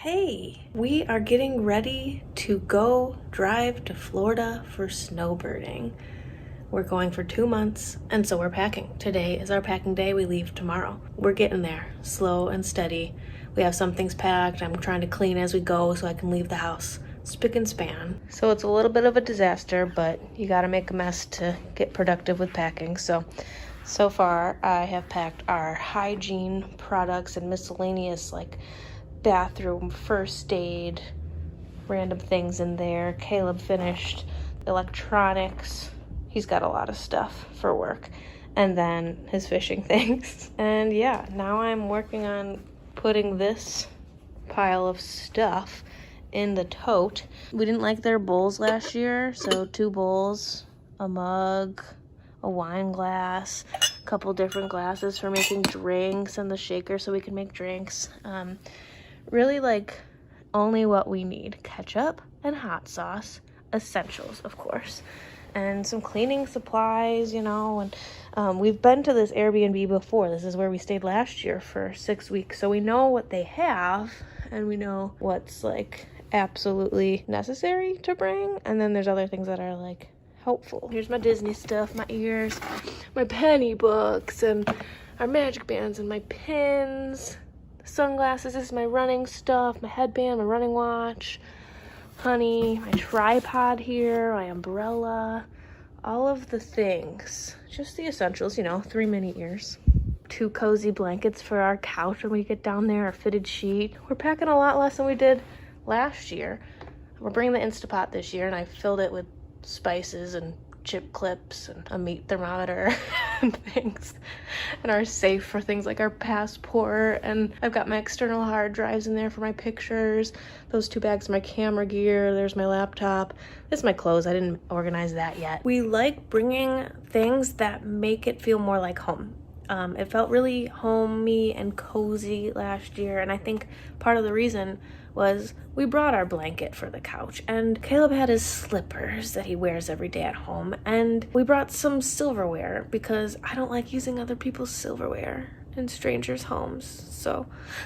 Hey, we are getting ready to go drive to Florida for snowbirding. We're going for 2 months, and so we're packing. Today is our packing day. We leave tomorrow. We're getting there, slow and steady. We have some things packed. I'm trying to clean as we go so I can leave the house spick and span. So it's a little bit of a disaster, but you gotta make a mess to get productive with packing. So far, I have packed our hygiene products and miscellaneous, like bathroom, first aid, random things in there. Caleb finished electronics. He's got a lot of stuff for work. And then his fishing things. And yeah, now I'm working on putting this pile of stuff in the tote. We didn't like their bowls last year, so 2 bowls, a mug, a wine glass, a couple different glasses for making drinks, and the shaker so we can make drinks. Really like only what we need: ketchup and hot sauce, essentials of course, and some cleaning supplies, you know. And we've been to this Airbnb before. This is where we stayed last year for 6 weeks, so we know what they have and we know what's like absolutely necessary to bring, and then there's other things that are like helpful. Here's my Disney stuff, my ears, my penny books, and our magic bands, and my pins, sunglasses. This is my running stuff, my headband, my running watch, honey, my tripod here, my umbrella, all of the things, just the essentials, you know. 3 mini ears, 2 cozy blankets for our couch when we get down there, a fitted sheet. We're packing a lot less than we did last year. We're bringing the Instapot this year, and I filled it with spices and chip clips and a meat thermometer and things, and our safe for things like our passport. And I've got my external hard drives in there for my pictures. Those 2 bags are my camera gear. There's my laptop. This is my clothes. I didn't organize that yet. We like bringing things that make it feel more like home. It felt really homey and cozy last year, and I think part of the reason was we brought our blanket for the couch, and Caleb had his slippers that he wears every day at home, and we brought some silverware because I don't like using other people's silverware in strangers' homes. So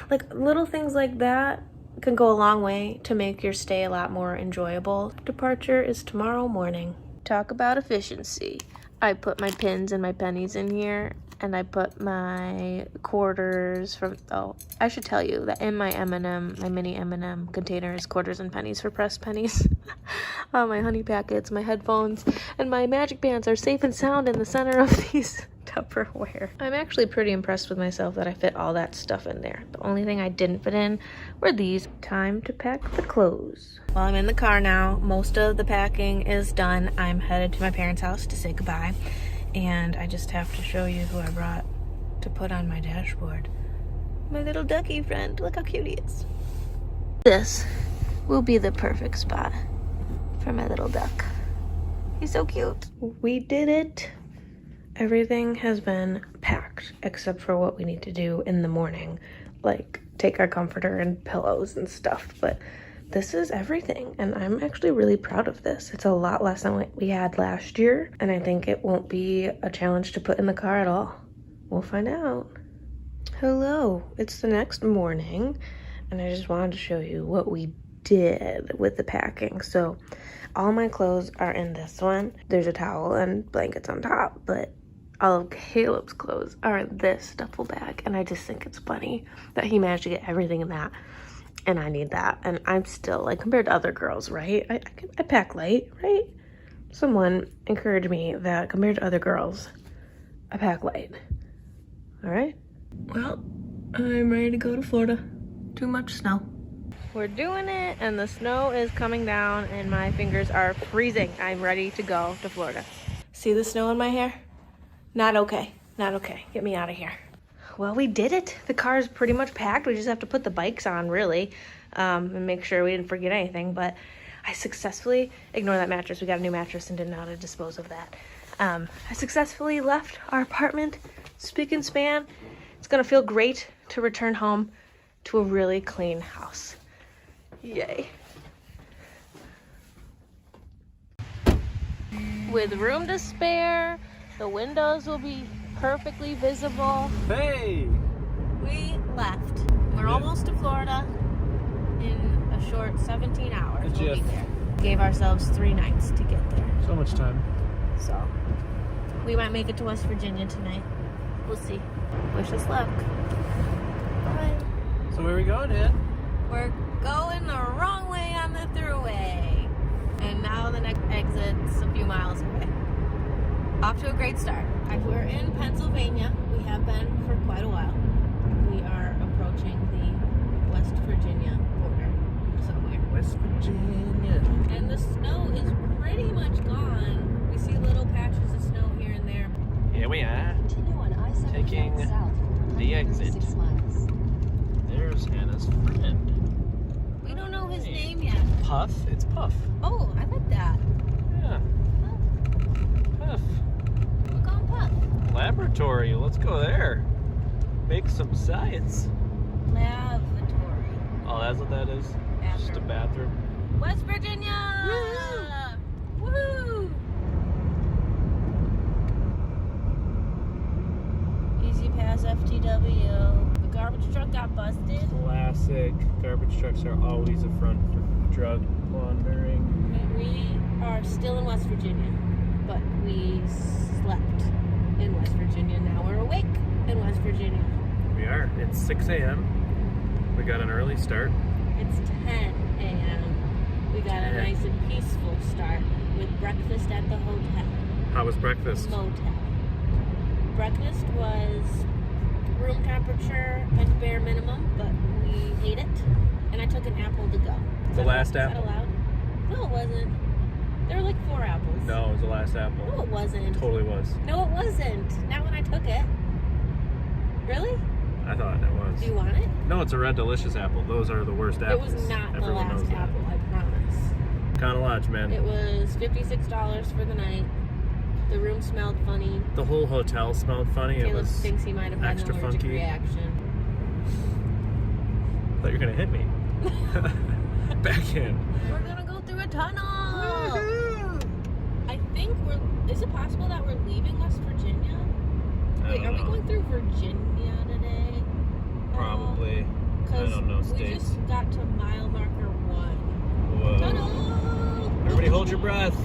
like little things like that can go a long way to make your stay a lot more enjoyable. Departure is tomorrow morning. Talk about efficiency. I put my pins and my pennies in here, and I put my quarters from, oh, I should tell you that in my M&M, my mini M&M container is quarters and pennies for pressed pennies. My honey packets, my headphones, and my magic bands are safe and sound in the center of these Tupperware. I'm actually pretty impressed with myself that I fit all that stuff in there. The only thing I didn't fit in were these. Time to pack the clothes. Well, I'm in the car now. Most of the packing is done. I'm headed to my parents' house to say goodbye. And I just have to show you who I brought to put on my dashboard. My little ducky friend. Look how cute he is. This will be the perfect spot for my little duck. He's so cute. We did it. Everything has been packed except for what we need to do in the morning, like take our comforter and pillows and stuff. But this is everything, and I'm actually really proud of this. It's a lot less than what we had last year, and I think it won't be a challenge to put in the car at all. We'll find out. Hello, it's the next morning, and I just wanted to show you what we did with the packing. So all my clothes are in this one. There's a towel and blankets on top, but all of Caleb's clothes are in this duffel bag, and I just think it's funny that he managed to get everything in that. And I need that, and I'm still, like, compared to other girls, right? I pack light, right? Someone encouraged me that compared to other girls, I pack light. All right? Well, I'm ready to go to Florida. Too much snow. We're doing it, and the snow is coming down, and my fingers are freezing. I'm ready to go to Florida. See the snow in my hair? Not okay. Not okay. Get me out of here. Well, we did it. The car is pretty much packed. We just have to put the bikes on, really, and make sure we didn't forget anything. But I successfully, ignore that mattress. We got a new mattress and didn't know how to dispose of that. I successfully left our apartment, spick and span. It's going to feel great to return home to a really clean house. Yay. With room to spare, the windows will be perfectly visible. Hey! We left. We're almost to Florida in a short 17 hours we'll be there. Gave ourselves 3 nights to get there. So much time. So, we might make it to West Virginia tonight. We'll see. Wish us luck. Bye. So where are we going, Dad? We're going the wrong way on the thruway. And now the next exit's a few miles away. Off to a great start. We're in Pennsylvania. We have been for quite a while. We are approaching the West Virginia border somewhere. West Virginia. And the snow is pretty much gone. We see little patches of snow here and there. Here we are. Taking the exit. There's Hannah's friend. We don't know his name yet. Puff? It's Puff. Oh, I like that. Yeah. Puff. We'll call him Puff. Laboratory. Let's go there. Make some science. Lavatory. Oh, that's what that is? Bathroom. Just a bathroom. West Virginia! Woohoo! Easy pass FTW. The garbage truck got busted. Classic. Garbage trucks are always a front for drug laundering. And we are still in West Virginia, but we slept in West Virginia. Now we're awake in West Virginia. We are. It's 6 a.m. We got an early start. It's 10 a.m. We got a nice and peaceful start with breakfast at the hotel. How was breakfast? Motel. Breakfast was room temperature at bare minimum, but we ate it, and I took an apple to go. The last apple? Is that allowed? No, it wasn't. There were like 4 apples. No, it was the last apple. No, it wasn't. Totally was. No, it wasn't. Not when I took it. Really? I thought it was. Do you want it? No, it's a red delicious apple. Those are the worst apples. It was not the Everyone last knows that. apple, I promise. Econo Lodge, man. It was $56 for the night. The room smelled funny. The whole hotel smelled funny. Caleb it was thinks he might have had an extra allergic funky. reaction. I thought you were gonna hit me. Back in. We're gonna go through a tunnel. Woo-hoo! I think is it possible that we're leaving West Virginia? Wait, are we going through Virginia today? Probably. I don't know We states. just got to mile marker 1. Whoa. Tunnel! Everybody hold your breath.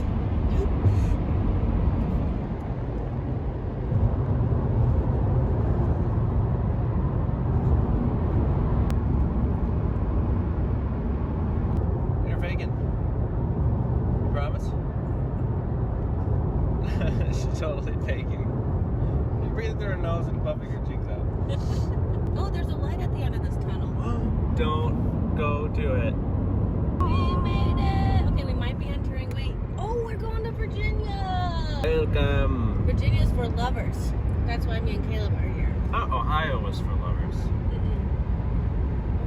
You're faking. You promise? She's totally faking. You're breathing through her nose and puffing her cheeks out. Oh, there's a light at the end of this tunnel. Don't go to it. We made it. Okay, we might be entering. Wait. Oh, we're going to Virginia. Welcome. Virginia's for lovers. That's why me and Caleb are here. Ohio was for lovers.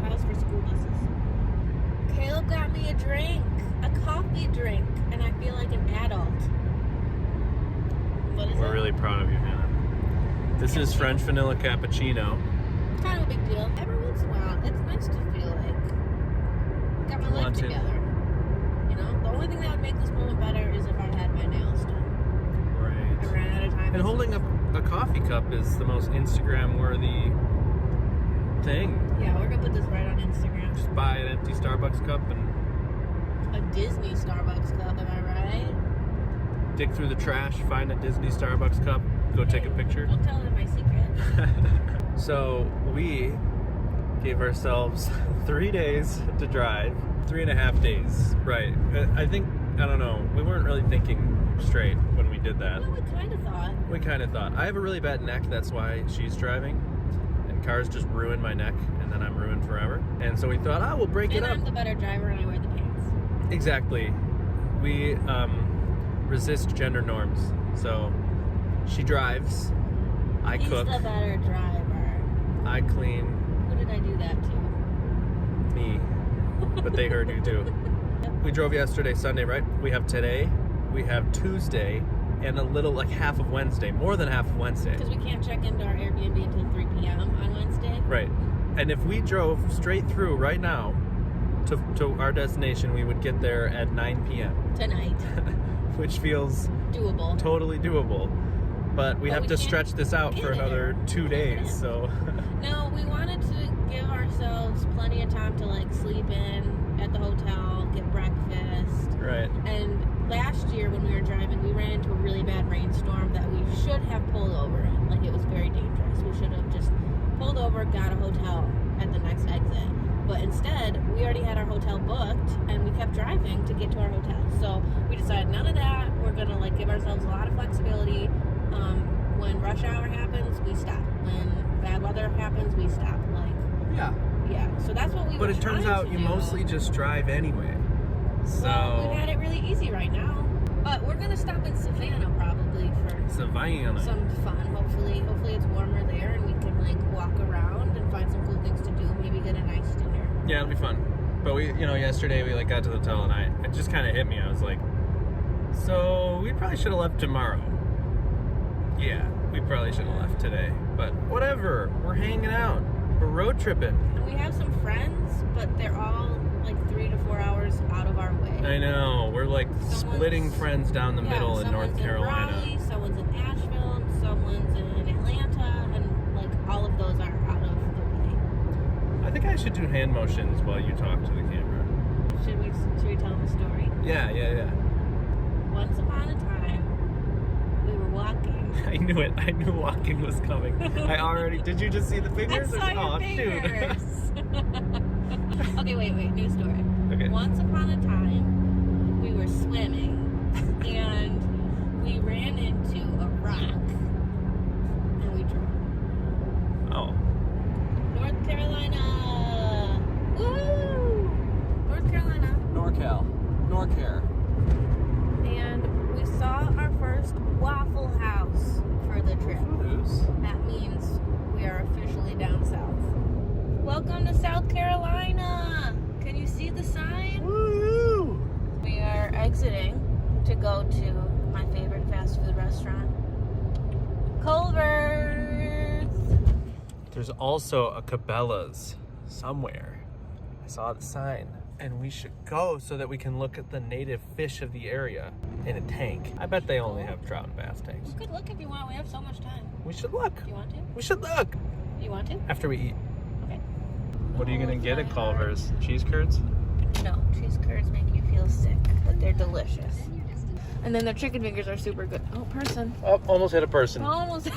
Ohio's for school buses. Caleb got me a drink, a coffee drink, and I feel like an adult. What is it? We're really proud of you, Hannah. This is French vanilla cappuccino. It's kind of a big deal. Every once in a while, it's nice to feel like I got my life together. You know, the only thing that would make this moment better is if I had my nails done. Right. I ran out of time. And holding up a coffee cup is the most Instagram-worthy thing. Yeah, we're gonna put this right on Instagram. Just buy an empty Starbucks cup and A Disney Starbucks cup, am I right? dig through the trash, find a Disney Starbucks cup, go take a picture. Don't tell them my secret. So we gave ourselves 3 days to drive, 3.5 days. Right. I don't know. We weren't really thinking straight when we did that. Well, we kind of thought. We kind of thought. I have a really bad neck, that's why she's driving. And cars just ruin my neck, and then I'm ruined forever. And so we thought, we'll break it And up. I'm the better driver and I wear the pants. Exactly. We resist gender norms. So she drives, I cook, He's the better driver. I clean. Who did I do that to? Me. But they heard you too. We drove yesterday, Sunday, right? We have today, we have Tuesday, and a little, like half of Wednesday. More than half of Wednesday. Because we can't check into our Airbnb until 3 p.m. on Wednesday. Right. And if we drove straight through right now to our destination, we would get there at 9 p.m. Tonight. Which feels Doable. totally doable. But we have to stretch this out for another 2 days, so. No, we wanted to give ourselves plenty of time to like sleep in at the should have pulled over. Like, it was very dangerous. We should have just pulled over, got a hotel at the next exit. But instead, we already had our hotel booked, and we kept driving to get to our hotel. So we decided none of that. We're gonna like give ourselves a lot of flexibility. When rush hour happens, we stop. When bad weather happens, we stop. Like, yeah. So that's what we. But it turns out you mostly just drive anyway. So well, we've had it really easy right now. But we're gonna stop in Savannah probably for Savannah. some fun. Hopefully it's warmer there, and we can like walk around and find some cool things to do. Maybe get a nice dinner. Yeah, it'll be fun. But we, yesterday we like got to the hotel and it just kind of hit me. I was like, so we probably should have left tomorrow. Yeah, we probably should have left today. But whatever, we're hanging out. We're road tripping. And we have some friends, but they're all like 3 to 4 hours out of our way. I know. We're like splitting friends down the middle in North Carolina. Raleigh, someone's in Asheville, someone's in Atlanta, and like all of those are out of the way. I think I should do hand motions while you talk to the camera. Should we tell them a story? Yeah. Once upon a time, we were walking. I knew it. I knew walking was coming. Did you just see the fingers? I saw your fingers. Okay, wait, new story. Okay. Once upon a time, we were swimming, and we ran into a rock, and we drowned. Oh. North Carolina! Woo! North Carolina. Norcare. And we saw our first Waffle House for the trip. That means we are officially down south. Welcome to South Carolina! Can you see the sign? Woo! We are exiting to go to my favorite fast food restaurant, Culver's. There's also a Cabela's somewhere. I saw the sign. And we should go so that we can look at the native fish of the area in a tank. I bet they only have trout and bass tanks. You could look if you want. We have so much time. We should look. Do you want to? We should look. You want to? After we eat. Okay. What are you going to get at Culver's? Cheese curds? No, cheese curds make you feel sick, but they're delicious. And then their chicken fingers are super good. Oh, person. Oh, almost hit a person. Almost.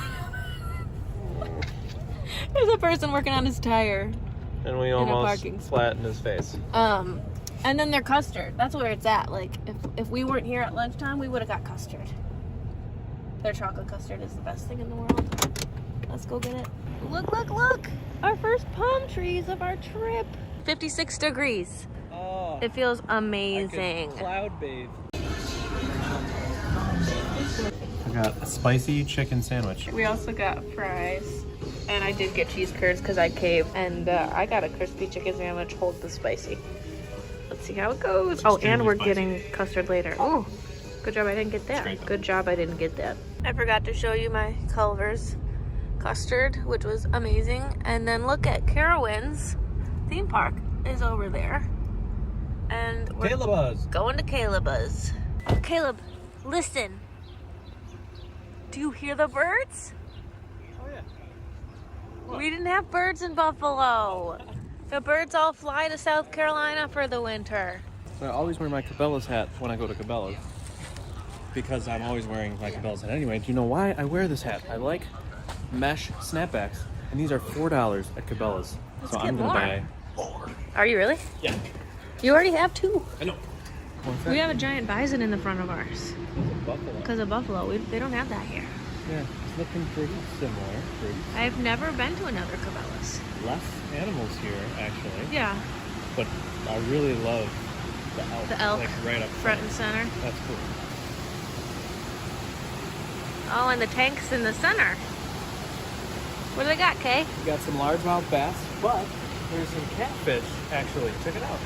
There's a person working on his tire. And we almost flattened his face. And then their custard. That's where it's at. Like, if we weren't here at lunchtime, we would have got custard. Their chocolate custard is the best thing in the world. Let's go get it. Look. Our first palm trees of our trip. 56 degrees. Oh. It feels amazing. I could cloud bathe. I got a spicy chicken sandwich. We also got fries. And I did get cheese curds because I caved. And I got a crispy chicken sandwich. Hold the spicy. Let's see how it goes. Oh, and we're getting custard later. Oh, good job I didn't get that. Good job I didn't get that. I forgot to show you my Culver's custard, which was amazing. And then look at Carowinds theme park is over there. And we're going to Cabela's. Caleb, listen. Do you hear the birds? Oh, yeah. We didn't have birds in Buffalo. The birds all fly to South Carolina for the winter. So I always wear my Cabela's hat when I go to Cabela's. Because I'm always wearing my Cabela's hat anyway. Do you know why I wear this hat? I like mesh snapbacks. And these are $4 at Cabela's. Let's so get I'm going to more. buy more. Are you really? Yeah. You already have 2. I know. We have a giant bison in the front of ours. Buffalo. Because of buffalo. They don't have that here. Yeah, it's looking pretty similar. I've never been to another Cabela's. Less animals here, actually. Yeah. But I really love the elk. The elk. Like right up Front and center. That's cool. Oh, and the tank's in the center. What do they got, Kay? We got some largemouth bass, but there's some catfish, actually. Check it out.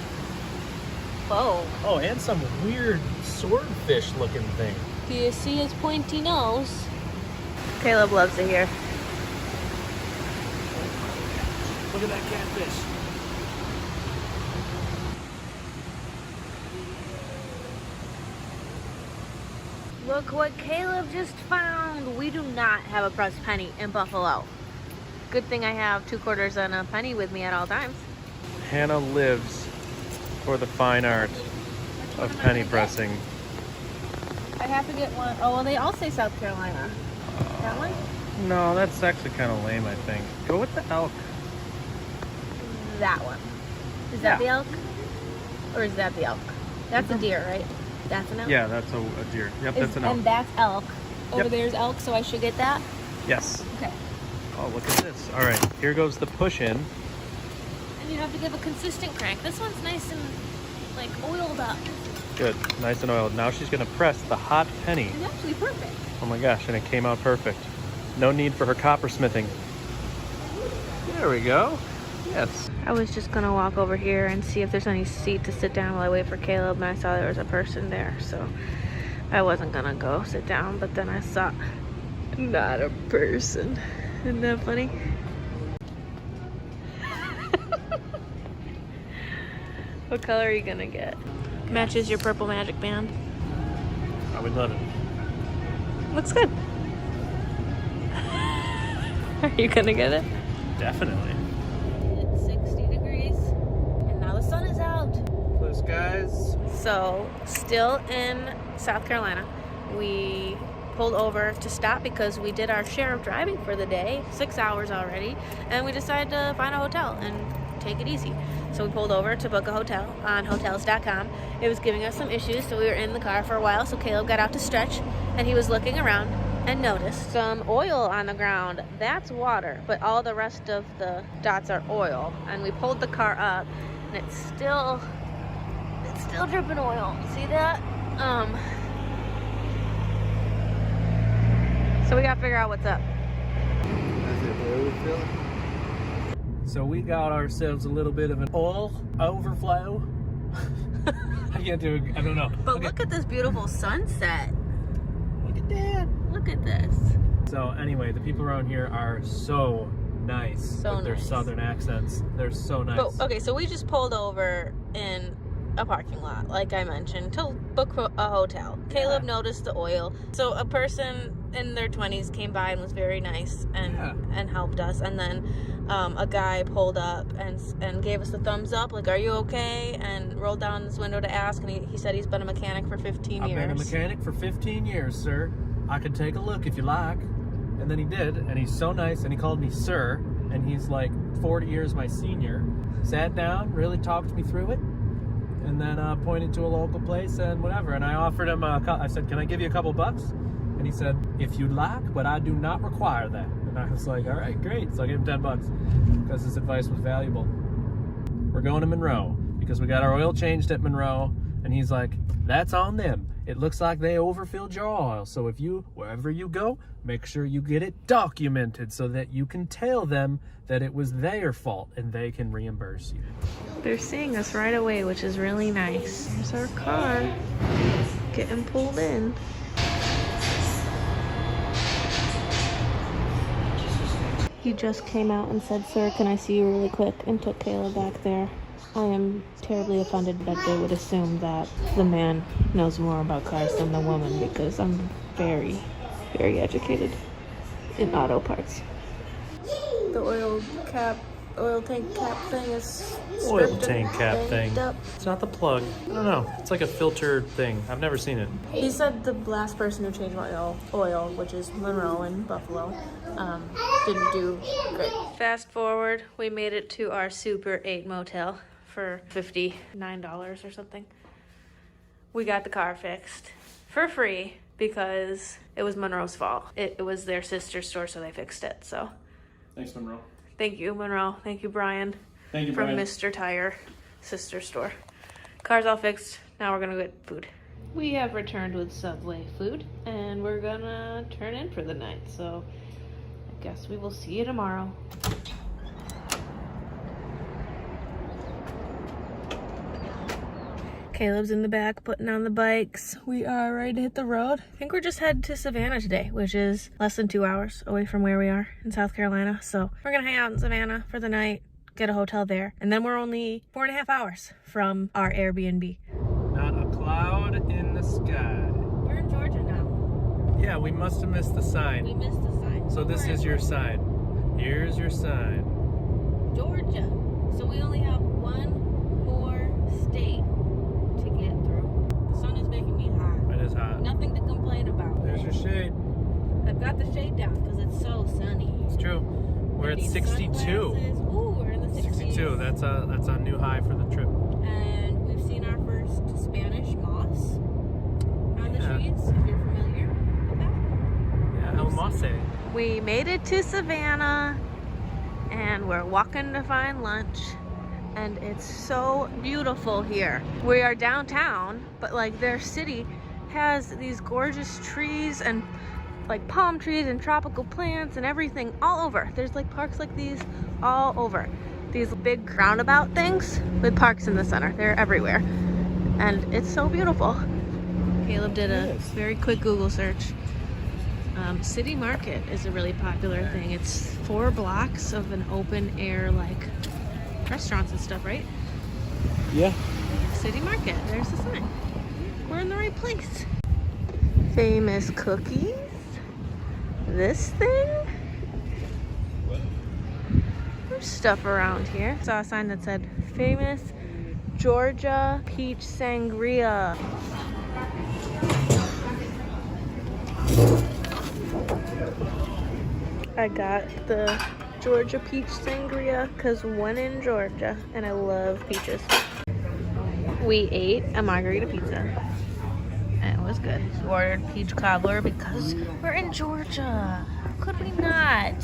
Whoa. Oh, and some weird swordfish looking thing. Do you see his pointy nose? Caleb loves it here. Look at that catfish. Look what Caleb just found. We do not have a pressed penny in Buffalo. Good thing I have 2 quarters and a penny with me at all times. Hannah lives for the fine art of penny pressing. I have to get one. Oh, well, they all say South Carolina. That one? No, that's actually kind of lame, I think. Go with the elk. That one. Is that the elk? Or is that the elk? That's a deer, right? That's an elk? Yeah, that's a deer. Yep, that's an elk. And that's elk. Over there's elk, so I should get that? Yes. Okay. Oh, look at this. All right, here goes the push in. And you have to give a consistent crank. This one's nice and like oiled up. Good, nice and oiled. Now she's gonna press the hot penny. It's actually perfect. Oh my gosh, and it came out perfect. No need for her coppersmithing. There we go. Yes. I was just gonna walk over here and see if there's any seat to sit down while I wait for Caleb, and I saw there was a person there, so I wasn't gonna go sit down, but then I saw not a person. Isn't that funny? What color are you gonna get? Matches your purple magic band. I would love it. Looks good. Are you gonna get it? Definitely. It's 60 degrees, and now the sun is out. Blue skies. So, still in South Carolina, we pulled over to stop because we did our share of driving for the day, 6 hours already, and we decided to find a hotel and take it easy. So we pulled over to book a hotel on hotels.com. It was giving us some issues, so we were in the car for a while, so Caleb got out to stretch, and he was looking around and noticed some oil on the ground. That's water, but all the rest of the dots are oil. And we pulled the car up, and it's still dripping oil. See that? So we gotta figure out what's up. So we got ourselves a little bit of an oil overflow. I can't do it. I don't know. But look at this beautiful sunset. Look at that. Look at this. So anyway, the people around here are so nice with their southern accents. They're so nice. But, okay, so we just pulled over in a parking lot, like I mentioned, to book a hotel. Caleb noticed the oil. So a person in their 20s came by and was very nice and helped us. And then a guy pulled up and gave us the thumbs up, like, are you okay? And rolled down his window to ask, and he said he's been a mechanic for 15 years. I've been a mechanic for 15 years, sir. I could take a look if you like. And then he did, and he's so nice, and he called me sir, and he's like 40 years my senior. Sat down, really talked me through it, and then pointed to a local place and whatever. And I offered him, I said, can I give you a couple bucks? And he said, if you'd like, but I do not require that. And I was like, all right, great. So I gave him 10 bucks because his advice was valuable. We're going to Monroe because we got our oil changed at Monroe. And he's like, that's on them. It looks like they overfilled your oil. So if you, wherever you go, make sure you get it documented so that you can tell them that it was their fault and they can reimburse you. They're seeing us right away, which is really nice. Here's our car getting pulled in. He just came out and said, sir, can I see you really quick? And took Kayla back there. I am terribly offended that they would assume that the man knows more about cars than the woman, because I'm very, very educated in auto parts. The oil tank cap thing is Oil tank cap thing. It's not the plug. I don't know. It's like a filter thing. I've never seen it. He said the last person who changed my oil, which is Monroe in Buffalo, didn't do great. Fast forward, we made it to our Super 8 motel for $59 or something. We got the car fixed for free because it was Monroe's fault. It was their sister's store, so they fixed it. So Thanks, Monroe. thank you, Monroe. Thank you, Brian. Thank you, from Brian. Mr. Tire sister store. Car's all fixed. Now we're gonna get food. We have returned with Subway food, and we're gonna turn in for the night. So I guess we will see you tomorrow. Caleb's in the back putting on the bikes. We are ready to hit the road. I think we're just headed to Savannah today, which is less than 2 hours away from where we are in South Carolina. So we're gonna hang out in Savannah for the night, get a hotel there, and then we're only 4.5 hours from our Airbnb. Not a cloud in the sky. We're in Georgia now. Yeah, we must have missed the sign. We missed the sign. So this is your sign. Here's your sign. Georgia. So we only have one more state to get through. The sun is making me hot. It is hot. Nothing to complain about. There's your shade. I've got the the shade down because it's so sunny. It's true. We're at 62. Ooh, we're in the 60s. 62. That's a new high for the trip. And we've seen our first Spanish moss on the trees, if you're familiar with that. Yeah, El Mosse. We made it to Savannah and we're walking to find lunch. And it's so beautiful here. We are downtown, but like their city has these gorgeous trees and like palm trees and tropical plants and everything all over. There's like parks like these all over. These big roundabout things with parks in the center. They're everywhere. And it's so beautiful. Caleb did a very quick Google search. City Market is a really popular thing. It's 4 blocks of an open air like restaurants and stuff, right? Yeah. City Market. There's the sign. We're in the right place. Famous cookies. This thing. There's stuff around here. Saw a sign that said famous Georgia peach sangria. I got the Georgia peach sangria because one in Georgia and I love peaches. We ate a margarita pizza and it was good. We ordered peach cobbler because we're in Georgia. How could we not?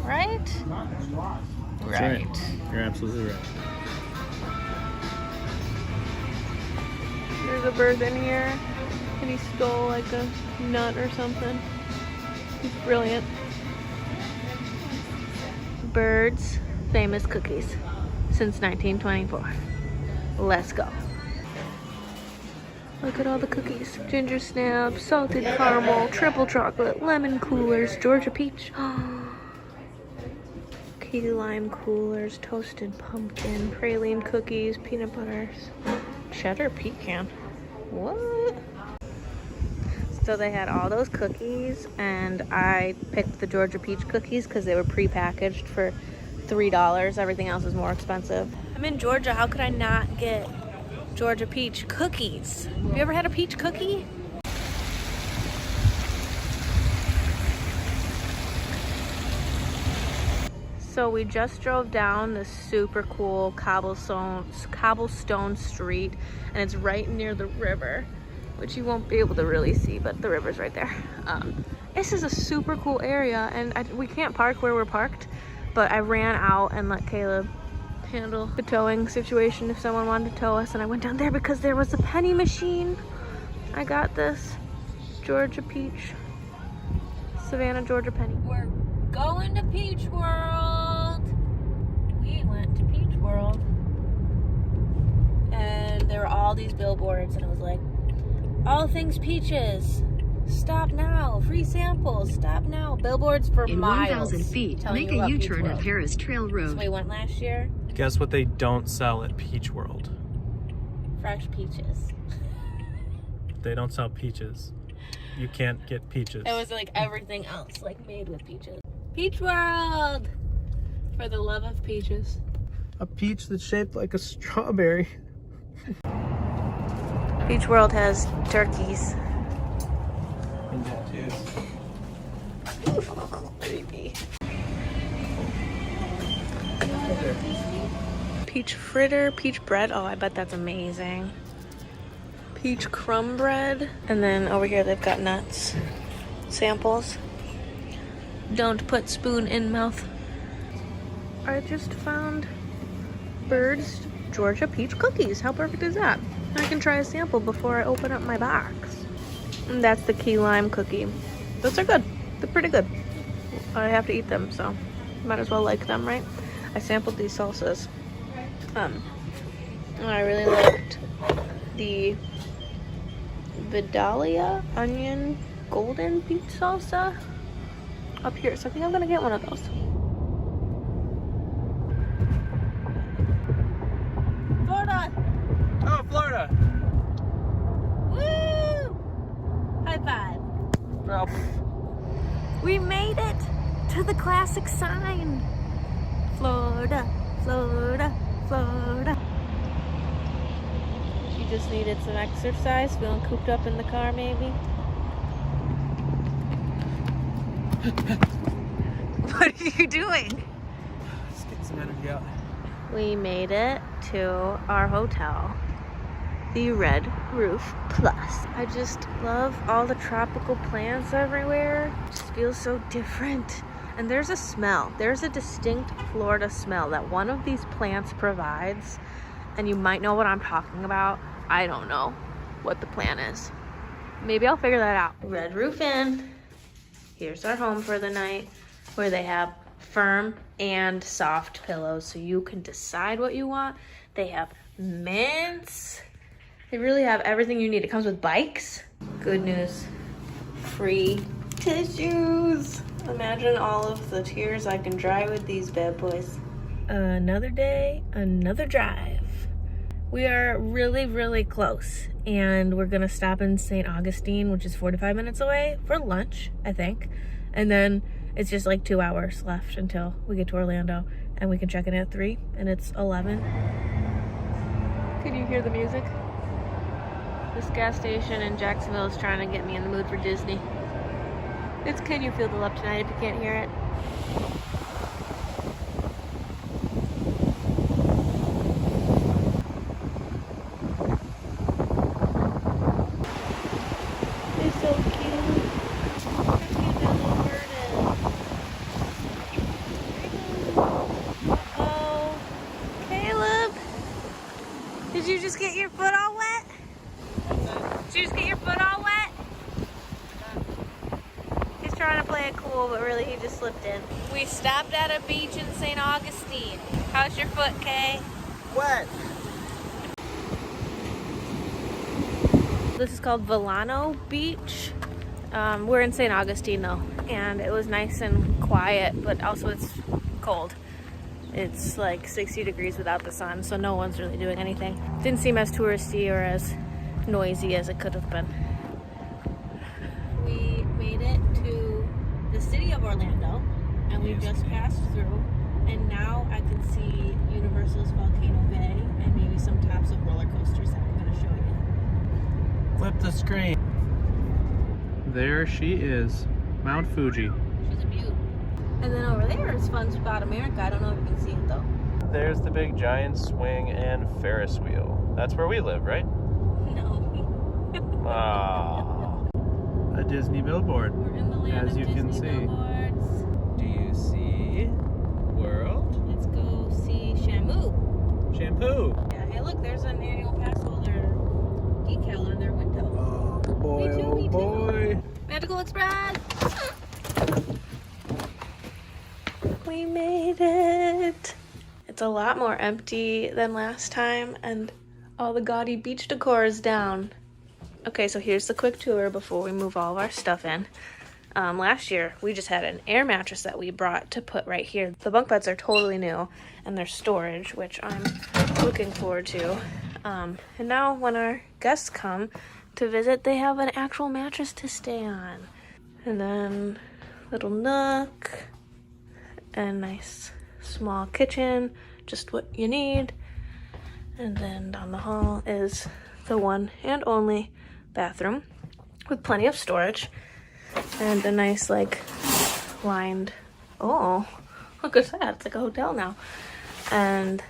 Right? Right. You're absolutely right. There's a bird in here and he stole like a nut or something. He's brilliant. Bird's famous cookies since 1924. Let's go. Look at all the cookies. Ginger snap, salted caramel, triple chocolate, lemon coolers, Georgia peach. Key lime coolers, toasted pumpkin, praline cookies, peanut butters, cheddar pecan. What? So they had all those cookies and I picked the Georgia peach cookies because they were pre-packaged for $3. Everything else is more expensive. I'm in Georgia. How could I not get Georgia peach cookies? Have you ever had a peach cookie? So we just drove down this super cool cobblestone street and it's right near the river, which you won't be able to really see, but the river's right there. This is a super cool area and we can't park where we're parked, but I ran out and let Caleb handle the towing situation if someone wanted to tow us, and I went down there because there was a penny machine. I got this Georgia peach, Savannah, Georgia penny. We're going to Peach World. We went to Peach World and there were all these billboards and it was like, all things peaches. Stop now. Free samples. Stop now. Billboards for miles. In 1,000 feet, make a U-turn at Harris Trail Road. So we went last year. Guess what they don't sell at Peach World? Fresh peaches. They don't sell peaches. You can't get peaches. It was like everything else, like made with peaches. Peach World! For the love of peaches. A peach that's shaped like a strawberry. Peach World has turkeys. And tattoos. Creepy. Peach fritter, peach bread. Oh, I bet that's amazing. Peach crumb bread. And then over here they've got nuts. Samples. Don't put spoon in mouth. I just found Bird's Georgia peach cookies. How perfect is that? I can try a sample before I open up my box. And that's the key lime cookie. Those are good. They're pretty good. I have to eat them, so might as well like them, right? I sampled these salsas. And I really liked the Vidalia onion golden beet salsa up here. So I think I'm gonna get one of those. Florida! Oh, Florida! Woo! High five. Well, We made it to the classic sign. Florida, Florida, Florida. She just needed some exercise, feeling cooped up in the car maybe. What are you doing? Just getting some energy out. We made it to our hotel, the Red Roof Plus. I just love all the tropical plants everywhere. It just feels so different. And there's a smell. There's a distinct Florida smell that one of these plants provides. And you might know what I'm talking about. I don't know what the plant is. Maybe I'll figure that out. Red Roof Inn. Here's our home for the night, where they have firm and soft pillows, so you can decide what you want. They have mints. They really have everything you need. It comes with bikes. Good news, free tissues. Imagine all of the tears I can dry with these bad boys. Another day, another drive. We are really, really close, and we're gonna stop in St. Augustine, which is 45 minutes away, for lunch, I think. And then it's just like 2 hours left until we get to Orlando, and we can check in at 3, and it's 11. Can you hear the music? This gas station in Jacksonville is trying to get me in the mood for Disney. It's Can You Feel the Love Tonight if you can't hear it. Did you just get your foot all wet? Did you just get your foot all wet? He's trying to play it cool, but really he just slipped in. We stopped at a beach in St. Augustine. How's your foot, Kay? Wet. This is called Villano Beach. We're in St. Augustine though, and it was nice and quiet, but also it's cold. It's like 60 degrees without the sun, so no one's really doing anything. Didn't seem as touristy or as noisy as it could have been. We made it to the city of Orlando, and we just passed through, and now I can see Universal's Volcano Bay and maybe some tops of roller coasters that I'm going to show you. Flip the screen. There she is, Mount Fuji. She's a beaut. And then over there is Fun Spot America. I don't know if you can see it though. There's the big giant swing and Ferris wheel. That's where we live, right? No. Ah. A Disney billboard. We're in the land as of you Disney can see. billboards. Do you see World? Let's go see Shamu. Shampoo. Yeah, hey look, there's an annual pass holder decal on their window. Oh boy, Me too, oh me too. boy. Magical Express! We made it! It's a lot more empty than last time, and all the gaudy beach decor is down. Okay, so here's the quick tour before we move all of our stuff in. Last year, we just had an air mattress that we brought to put right here. The bunk beds are totally new, and they're storage, which I'm looking forward to. And now when our guests come to visit, they have an actual mattress to stay on. And then little nook, and nice small kitchen, just what you need. And then down the hall is the one and only bathroom with plenty of storage and a nice like lined, oh look at that, it's like a hotel now. And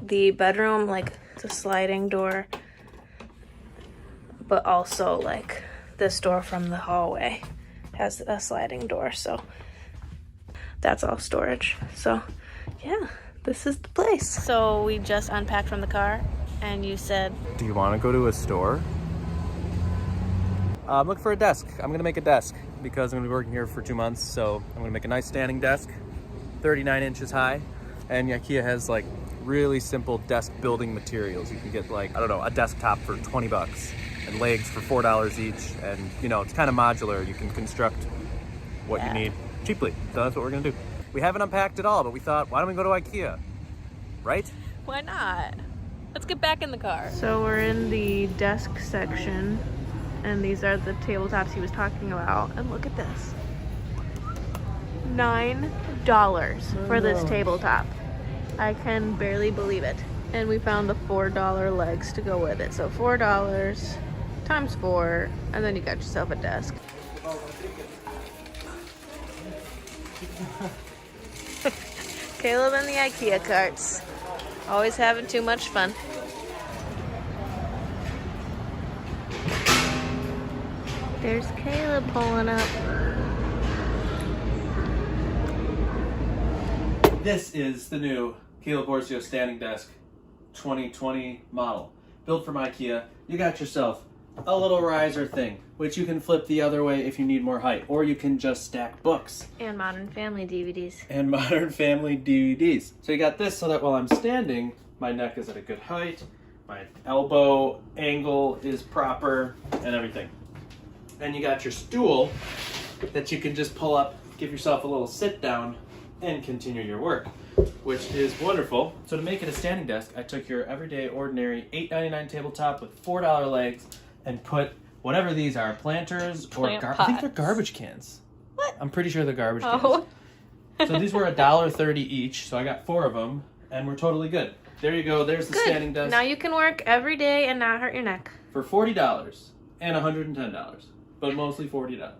the bedroom, like it's a sliding door, but also like this door from the hallway has a sliding door, so that's all storage. So yeah, this is the place. So we just unpacked from the car and you said, Do you want to go to a store? I'm looking for a desk. I'm going to make a desk because I'm going to be working here for 2 months. So I'm going to make a nice standing desk, 39 inches high. And IKEA has like really simple desk building materials. You can get like, I don't know, a desktop for 20 bucks and legs for $4 each. And you know, it's kind of modular. You can construct what you need cheaply. So that's what we're going to do. We haven't unpacked it all, but we thought, why don't we go to IKEA? Right? why not? Let's get back in the car. So we're in the desk section, and these are the tabletops he was talking about. And look at this. $9 for this tabletop. I can barely believe it. And we found the $4 legs to go with it. So $4 times 4, and then you got yourself a desk. Caleb and the IKEA carts. Always having too much fun. There's Caleb pulling up. This is the new Caleb Borcio standing desk 2020 model. Built from IKEA. You got yourself a little riser thing, which you can flip the other way if you need more height, or you can just stack books. And Modern Family DVDs. And Modern Family DVDs. So you got this so that while I'm standing, my neck is at a good height, my elbow angle is proper, and everything. And you got your stool that you can just pull up, give yourself a little sit down, and continue your work, which is wonderful. So to make it a standing desk, I took your everyday ordinary $8.99 tabletop with $4 legs and put whatever these are, planters or I think they're garbage cans. What? I'm pretty sure they're garbage cans. Oh. So these were $1.30 each, so I got 4 of them, and we're totally good. There you go, there's the standing desk. Now you can work every day and not hurt your neck. For $40 and $110, but mostly $40.